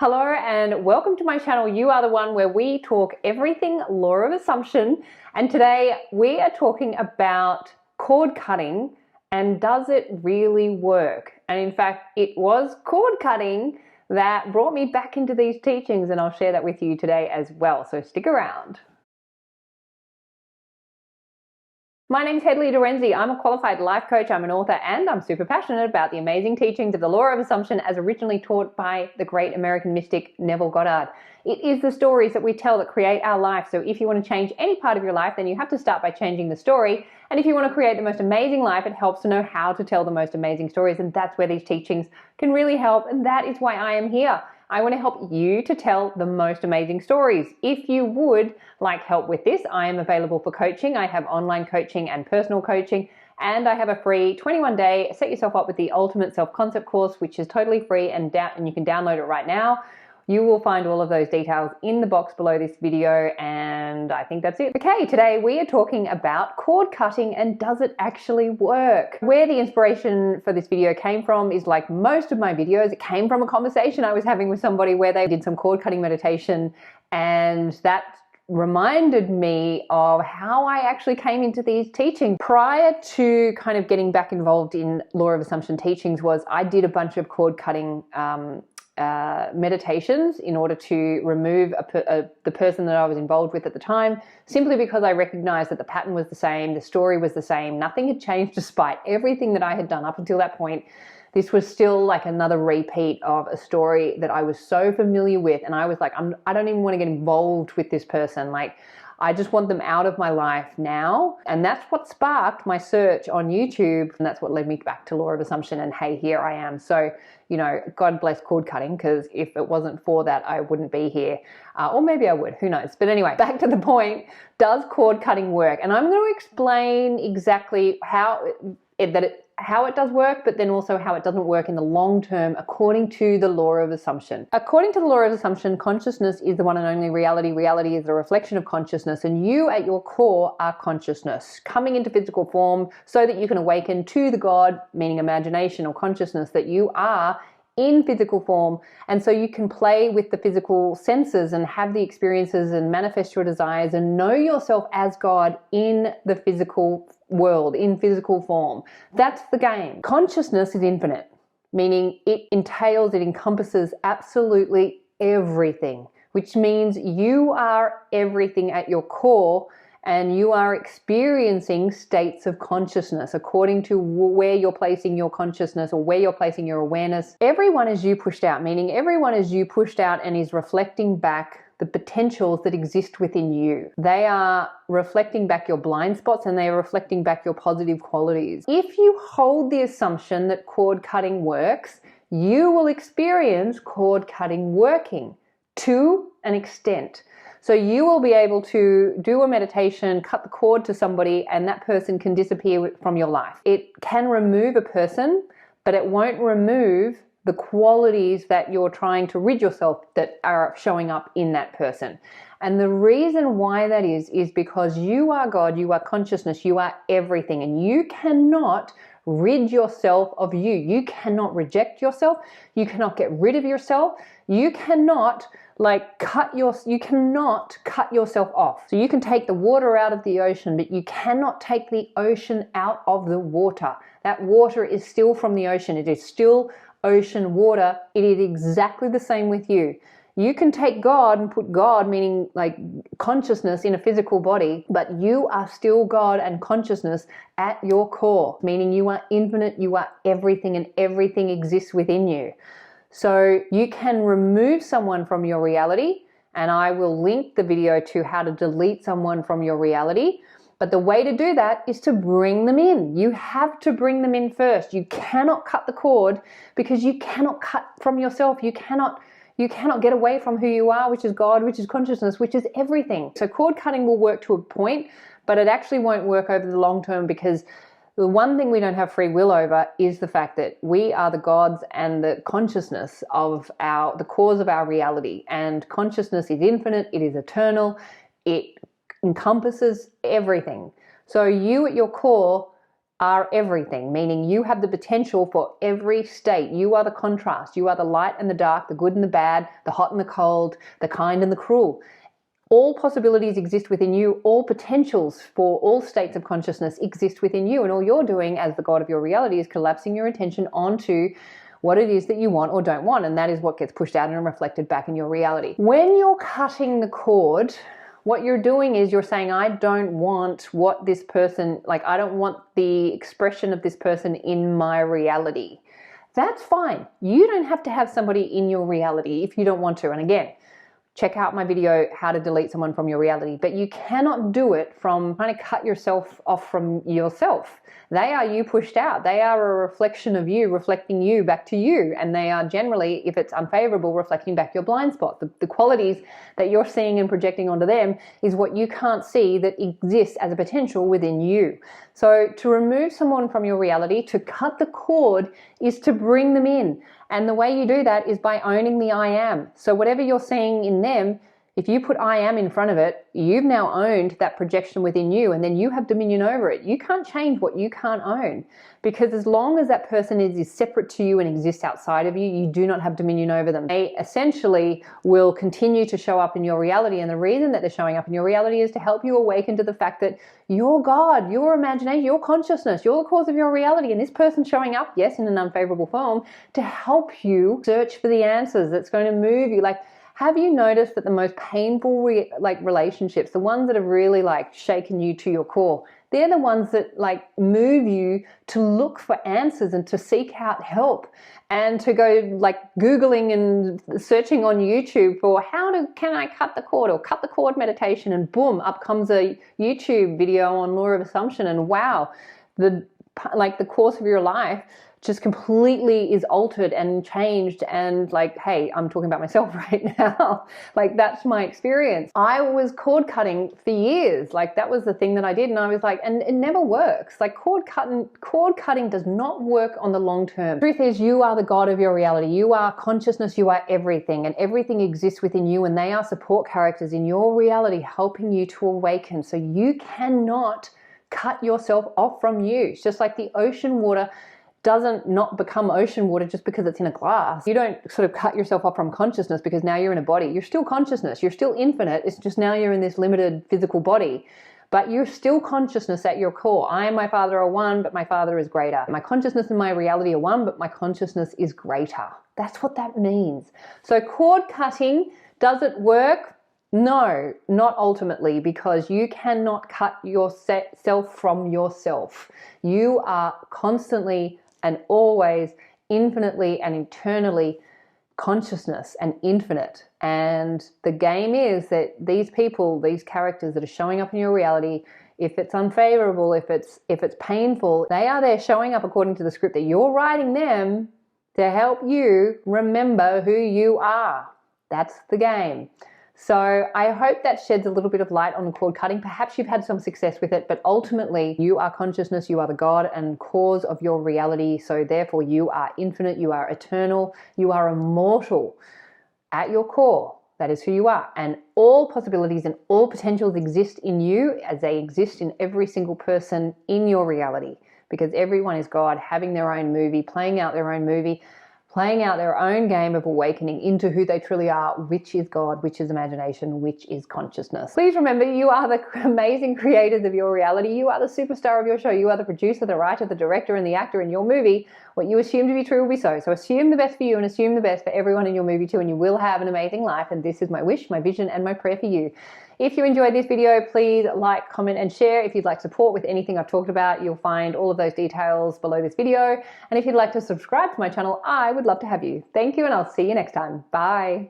Hello and welcome to my channel. You Are the One, where we talk everything law of assumption. And today we are talking about cord cutting and does it really work? And in fact, it was cord cutting that brought me back into these teachings, and I'll share that with you today as well. So stick around. My name's Hedley Derenzie. I'm a qualified life coach, I'm an author, and I'm super passionate about the amazing teachings of the law of assumption as originally taught by the great American mystic Neville Goddard. It is the stories that we tell that create our life. So if you want to change any part of your life, then you have to start by changing the story. And if you want to create the most amazing life, it helps to know how to tell the most amazing stories. And that's where these teachings can really help. And that is why I am here. I want to help you to tell the most amazing stories. If you would like help with this, I am available for coaching. I have online coaching and personal coaching, and I have a free 21-day Set Yourself Up with the Ultimate Self-Concept course, which is totally free and you can download it right now. You will find all of those details in the box below this video, and I think that's it. Okay, today we are talking about cord cutting and does it actually work? Where the inspiration for this video came from is, like most of my videos, it came from a conversation I was having with somebody where they did some cord cutting meditation, and that reminded me of how I actually came into these teachings. Prior to kind of getting back involved in law of assumption teachings was I did a bunch of cord cutting meditations in order to remove the person that I was involved with at the time, simply because I recognized that the pattern was the same, the story was the same, nothing had changed despite everything that I had done up until that point. This was still like another repeat of a story that I was so familiar with, and I was like, I don't even want to get involved with this person. Like, I just want them out of my life now. And that's what sparked my search on YouTube. And that's what led me back to law of assumption. And hey, here I am. So, you know, God bless cord cutting, because if it wasn't for that, I wouldn't be here. Or maybe I would, who knows? But anyway, back to the point. Does cord cutting work? And I'm going to explain exactly how it does work, but then also how it doesn't work in the long term according to the law of assumption. According to the law of assumption, consciousness is the one and only reality. Reality is a reflection of consciousness, and you at your core are consciousness, coming into physical form so that you can awaken to the God, meaning imagination or consciousness, that you are in physical form. And so you can play with the physical senses and have the experiences and manifest your desires and know yourself as God in the physical world, in physical form. That's the game. Consciousness is infinite, meaning it encompasses absolutely everything, which means you are everything at your core, and you are experiencing states of consciousness according to where you're placing your consciousness or where you're placing your awareness. Everyone is you pushed out, meaning everyone is you pushed out and is reflecting back the potentials that exist within you. They are reflecting back your blind spots, and they are reflecting back your positive qualities. If you hold the assumption that cord cutting works, you will experience cord cutting working to an extent. So you will be able to do a meditation, cut the cord to somebody, and that person can disappear from your life. It can remove a person, but it won't remove the qualities that you're trying to rid yourself that are showing up in that person. And the reason why that is because you are God, you are consciousness, you are everything, and you cannot rid yourself of you. You cannot reject yourself. You cannot get rid of yourself. You cannot you cannot cut yourself off. So you can take the water out of the ocean, but you cannot take the ocean out of the water. That water is still from the ocean. It is still ocean water. It is exactly the same with you. You can take God and put God, meaning like consciousness, in a physical body, but you are still God and consciousness at your core, meaning you are infinite, you are everything, and everything exists within you. So you can remove someone from your reality, and I will link the video to how to delete someone from your reality. But the way to do that is to bring them in. You have to bring them in first. You cannot cut the cord because you cannot cut from yourself. You cannot get away from who you are, which is God, which is consciousness, which is everything. So cord cutting will work to a point, but it actually won't work over the long term, because the one thing we don't have free will over is the fact that we are the gods and the consciousness of the cause of our reality. And consciousness is infinite, it is eternal, it encompasses everything. So you at your core are everything, meaning you have the potential for every state. You are the contrast. You are the light and the dark, the good and the bad, the hot and the cold, the kind and the cruel. All possibilities exist within you. All potentials for all states of consciousness exist within you. And all you're doing as the God of your reality is collapsing your attention onto what it is that you want or don't want. And that is what gets pushed out and reflected back in your reality. When you're cutting the cord, what you're doing is you're saying, I don't want what this person, like, I don't want the expression of this person in my reality. That's fine. You don't have to have somebody in your reality if you don't want to. And again, check out my video, how to delete someone from your reality. But you cannot do it from trying to cut yourself off from yourself. They are you pushed out. They are a reflection of you, reflecting you back to you. And they are generally, if it's unfavorable, reflecting back your blind spot. The qualities that you're seeing and projecting onto them is what you can't see that exists as a potential within you. So to remove someone from your reality, to cut the cord, is to bring them in. And the way you do that is by owning the I am. So whatever you're seeing in them, if you put I am in front of it, you've now owned that projection within you, and then you have dominion over it. You can't change what you can't own, because as long as that person is separate to you and exists outside of you, you do not have dominion over them. They essentially will continue to show up in your reality, and the reason that they're showing up in your reality is to help you awaken to the fact that you're God, your imagination, your consciousness, you're the cause of your reality, and this person's showing up, yes, in an unfavorable form, to help you search for the answers that's going to move you. Like, have you noticed that the most painful relationships, the ones that have really shaken you to your core, they're the ones that move you to look for answers and to seek out help and to go Googling and searching on YouTube for can I cut the cord, or cut the cord meditation, and boom, up comes a YouTube video on law of assumption, and wow, the course of your life just completely is altered and changed. And hey, I'm talking about myself right now. That's my experience. I was cord cutting for years. That was the thing that I did. And I was and it never works. Cord cutting does not work on the long term. The truth is, you are the God of your reality. You are consciousness. You are everything, and everything exists within you. And they are support characters in your reality, helping you to awaken. So you cannot cut yourself off from you. It's just like the ocean water doesn't not become ocean water just because it's in a glass. You don't sort of cut yourself off from consciousness because now you're in a body. You're still consciousness. You're still infinite. It's just now you're in this limited physical body. But you're still consciousness at your core. I and my Father are one, but my Father is greater. My consciousness and my reality are one, but my consciousness is greater. That's what that means. So cord cutting, does it work? No, not ultimately, because you cannot cut yourself from yourself. You are constantly and always infinitely and eternally consciousness and infinite. And the game is that these people, these characters that are showing up in your reality, if it's unfavorable, if it's painful, they are there showing up according to the script that you're writing them to help you remember who you are. That's the game. So I hope that sheds a little bit of light on the cord cutting. Perhaps you've had some success with it, but ultimately you are consciousness, you are the God and cause of your reality. So therefore you are infinite, you are eternal, you are immortal at your core. That is who you are. And all possibilities and all potentials exist in you as they exist in every single person in your reality, because everyone is God, having their own movie, playing out their own movie, playing out their own game of awakening into who they truly are, which is God, which is imagination, which is consciousness. Please remember, you are the amazing creators of your reality. You are the superstar of your show. You are the producer, the writer, the director, and the actor in your movie. What you assume to be true will be so. So assume the best for you and assume the best for everyone in your movie too, and you will have an amazing life. And this is my wish, my vision, and my prayer for you. If you enjoyed this video, please like, comment, and share. If you'd like support with anything I've talked about, you'll find all of those details below this video. And if you'd like to subscribe to my channel, I would love to have you. Thank you, and I'll see you next time. Bye.